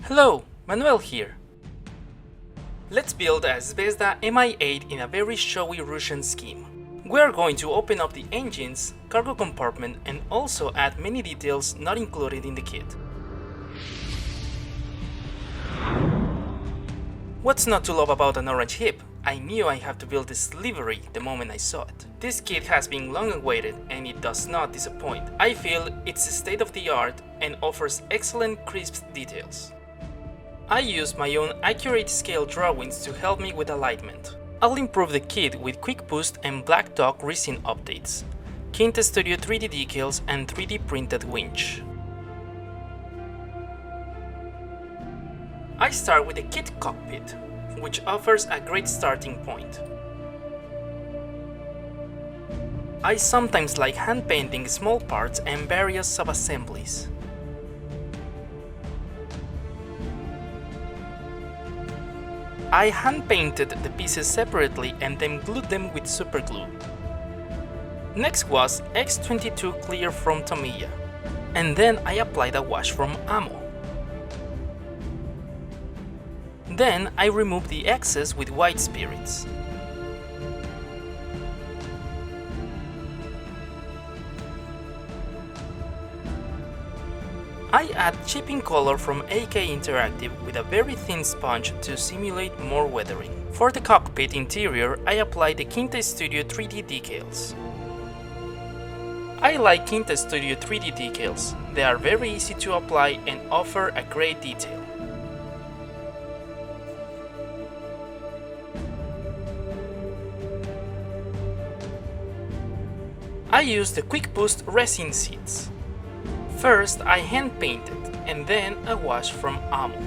Hello, Manuel here. Let's build a Zvezda Mi-8 in a very showy Russian scheme. We are going to open up the engines, cargo compartment and also add many details not included in the kit. What's not to love about an orange hip? I knew I had to build this livery the moment I saw it. This kit has been long awaited and it does not disappoint. I feel it's state of the art and offers excellent crisp details. I use my own accurate scale drawings to help me with alignment. I'll improve the kit with Quick Boost and Black Dog resin updates, Kinta Studio 3D decals and 3D printed winch. I start with the kit cockpit, which offers a great starting point. I sometimes like hand painting small parts and various sub-assemblies. I hand-painted the pieces separately and then glued them with super glue. Next was X22 Clear from Tamiya, and then I applied a wash from Ammo. Then I removed the excess with white spirits. I add chipping color from AK Interactive with a very thin sponge to simulate more weathering. For the cockpit interior, I apply the Kinta Studio 3D decals. I like Kinta Studio 3D decals. They are very easy to apply and offer a great detail. I use the Quick Boost resin seats. First, I hand painted, and then a wash from Ammo.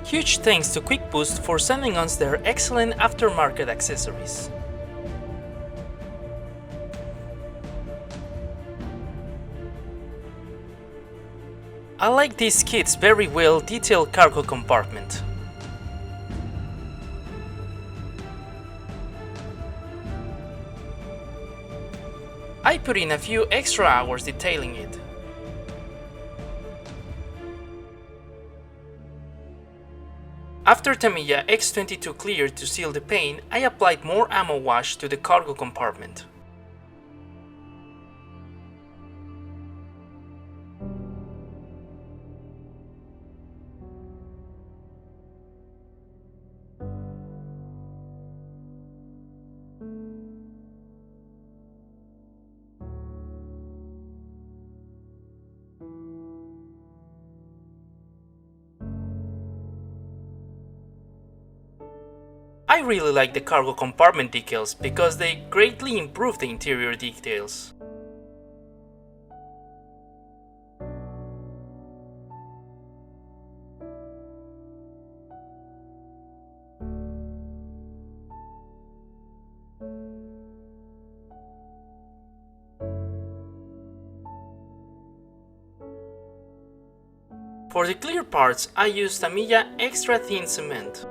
Huge thanks to Quick Boost for sending us their excellent aftermarket accessories. I like this kit's very well detailed cargo compartment. I put in a few extra hours detailing it. After Tamiya X22 cleared to seal the paint, I applied more ammo wash to the cargo compartment. I really like the cargo compartment decals because they greatly improve the interior details. For the clear parts, I use Tamiya Extra Thin Cement.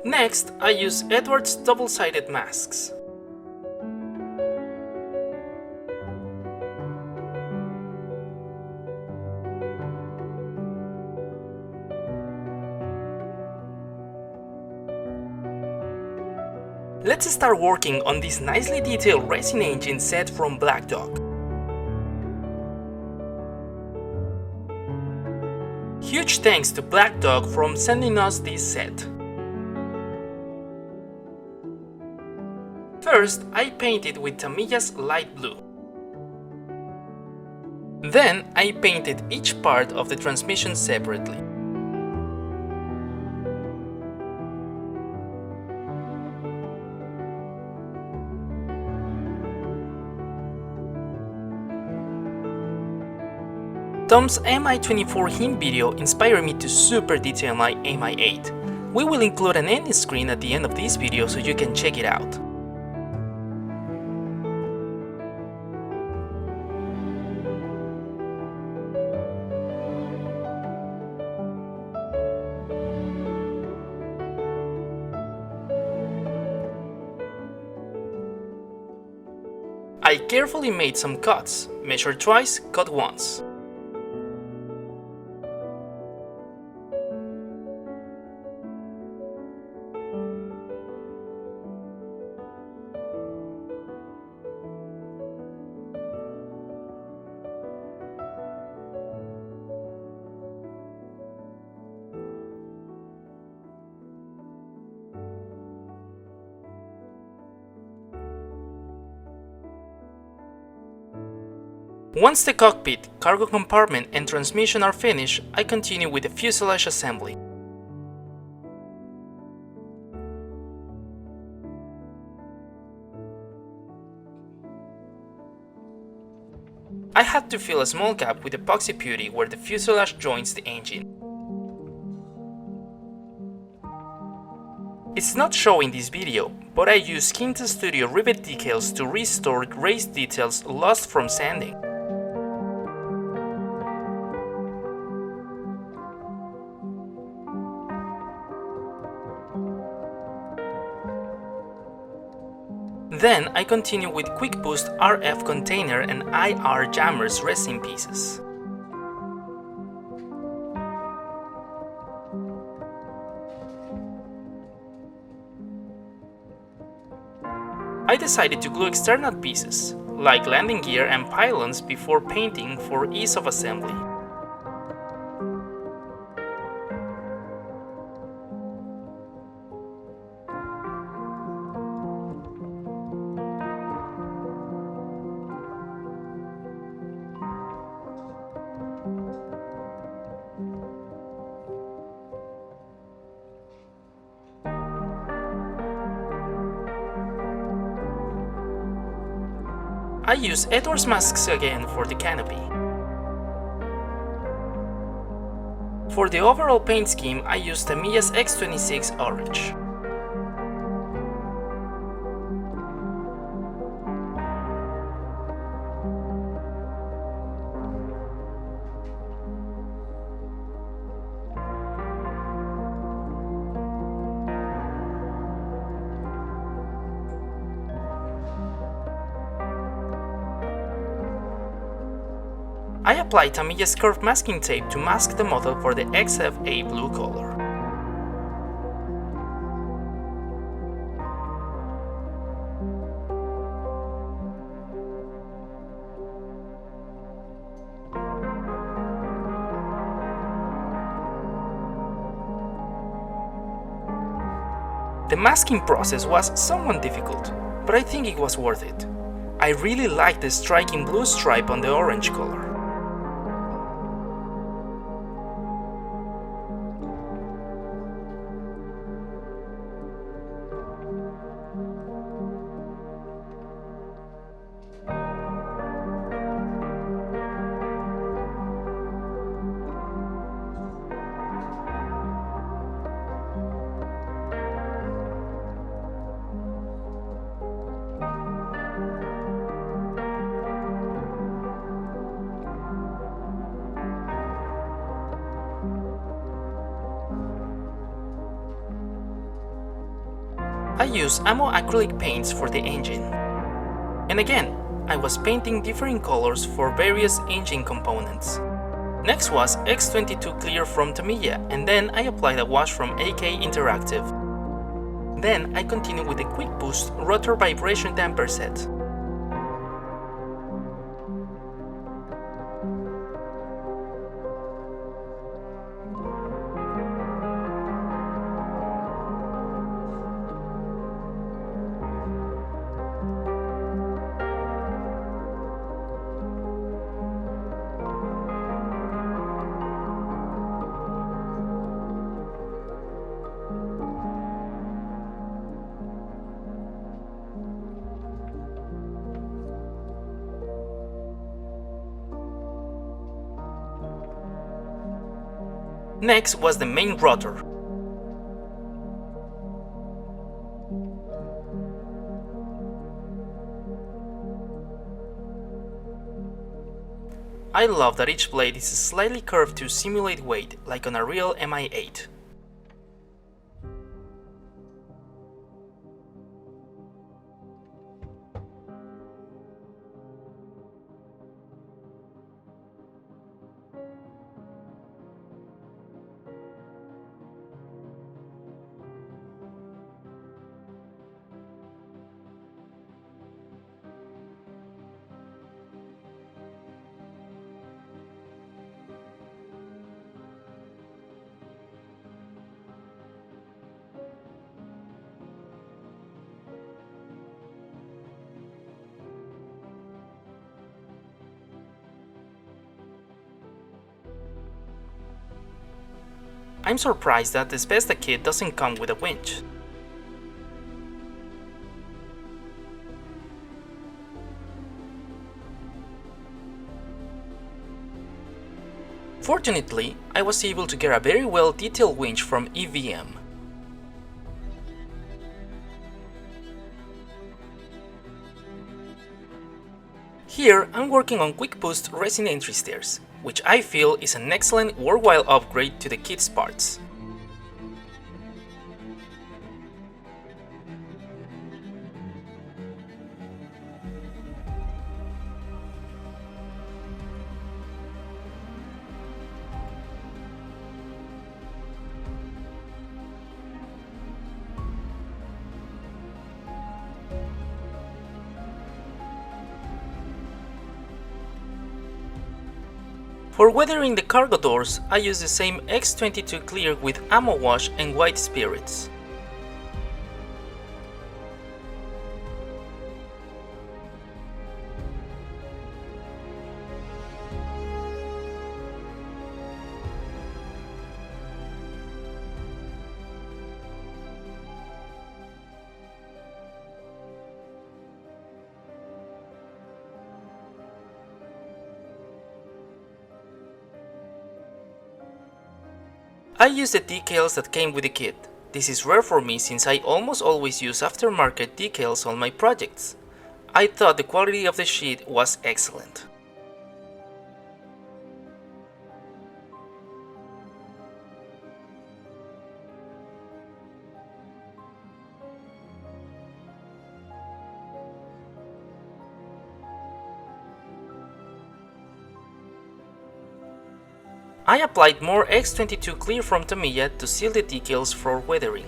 Next, I use Edwards double-sided masks. Let's start working on this nicely detailed resin engine set from Black Dog. Huge thanks to Black Dog for sending us this set. First, I painted with Tamiya's light blue. Then, I painted each part of the transmission separately. Tom's Mi-24 hint video inspired me to super detail my Mi-8. We will include an end screen at the end of this video so you can check it out. I carefully made some cuts, measured twice, cut once. Once the cockpit, cargo compartment and transmission are finished, I continue with the fuselage assembly. I had to fill a small gap with epoxy putty where the fuselage joins the engine. It's not showing this video, but I use Kinta Studio rivet decals to restore raised details lost from sanding. Then I continue with Quick Boost RF container and IR jammers resin pieces. I decided to glue external pieces, like landing gear and pylons, before painting for ease of assembly. I use Edwards masks again for the canopy. For the overall paint scheme, I used Tamiya's X26 Orange. I applied Tamiya's curved masking tape to mask the model for the XFA blue color. The masking process was somewhat difficult, but I think it was worth it. I really like the striking blue stripe on the orange color. I use Ammo acrylic paints for the engine. And again, I was painting different colors for various engine components. Next was X22 Clear from Tamiya, and then I applied a wash from AK Interactive. Then I continued with the Quick Boost rotor vibration damper set. Next was the main rotor. I love that each blade is slightly curved to simulate weight, like on a real Mi-8. I'm surprised that the Zvezda kit doesn't come with a winch. Fortunately, I was able to get a very well detailed winch from EVM. Here, I'm working on Quick Boost resin entry stairs, which I feel is an excellent worthwhile upgrade to the kit's parts. For weathering the cargo doors, I use the same X22 clear with ammo wash and white spirits. I use the decals that came with the kit. This is rare for me since I almost always use aftermarket decals on my projects. I thought the quality of the sheet was excellent. I applied more X22 clear from Tamiya to seal the decals for weathering.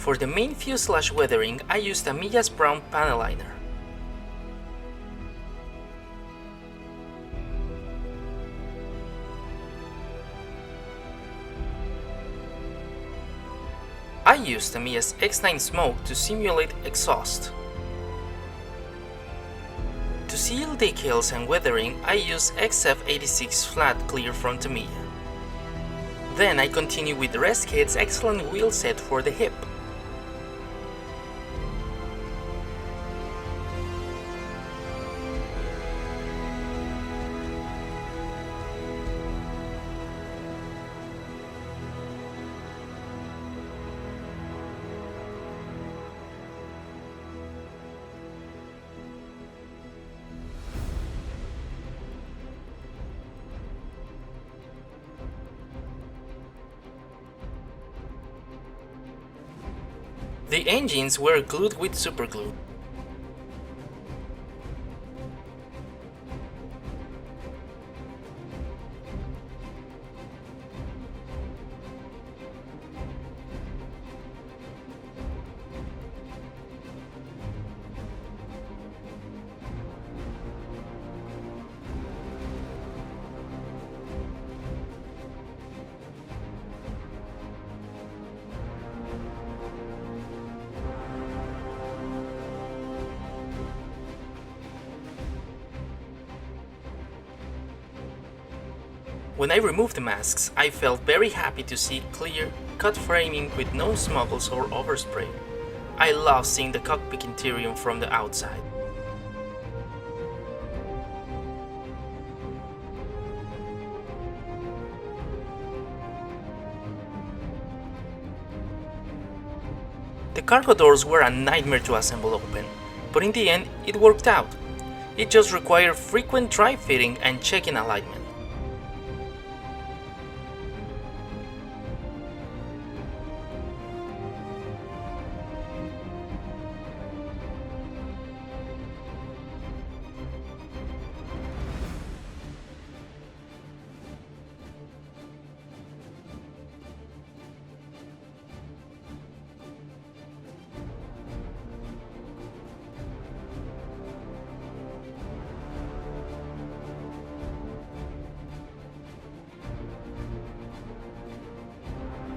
For the main fuselage weathering, I used Tamiya's brown panel liner. I used Tamiya's X9 smoke to simulate exhaust. To seal decals and weathering, I used XF86 flat clear from Tamiya. Then I continue with Restkit's excellent wheel set for the hip. The engines were glued with superglue. When I removed the masks, I felt very happy to see clear, cut framing with no smuggles or overspray. I love seeing the cockpit interior from the outside. The cargo doors were a nightmare to assemble open, but in the end it worked out. It just required frequent dry fitting and checking alignment.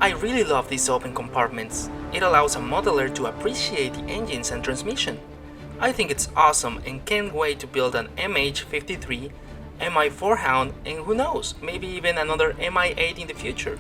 I really love these open compartments. It allows a modeler to appreciate the engines and transmission. I think it's awesome and can't wait to build an MH53, Mi4 Hound, and who knows, maybe even another Mi8 in the future.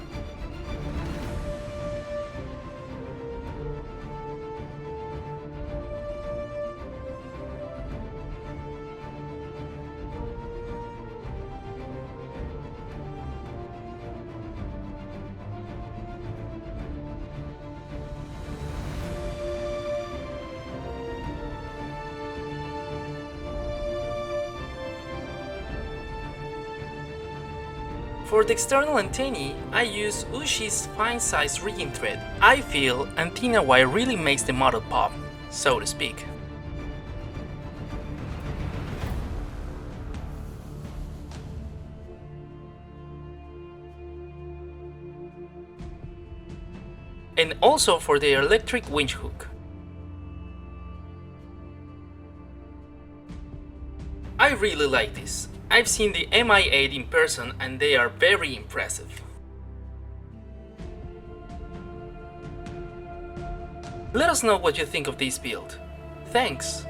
For the external antennae, I use Ushi's fine-size rigging thread. I feel antenna wire really makes the model pop, so to speak. And also for the electric winch hook. I really like this. I've seen the Mi8 in person and they are very impressive. Let us know what you think of this build. Thanks!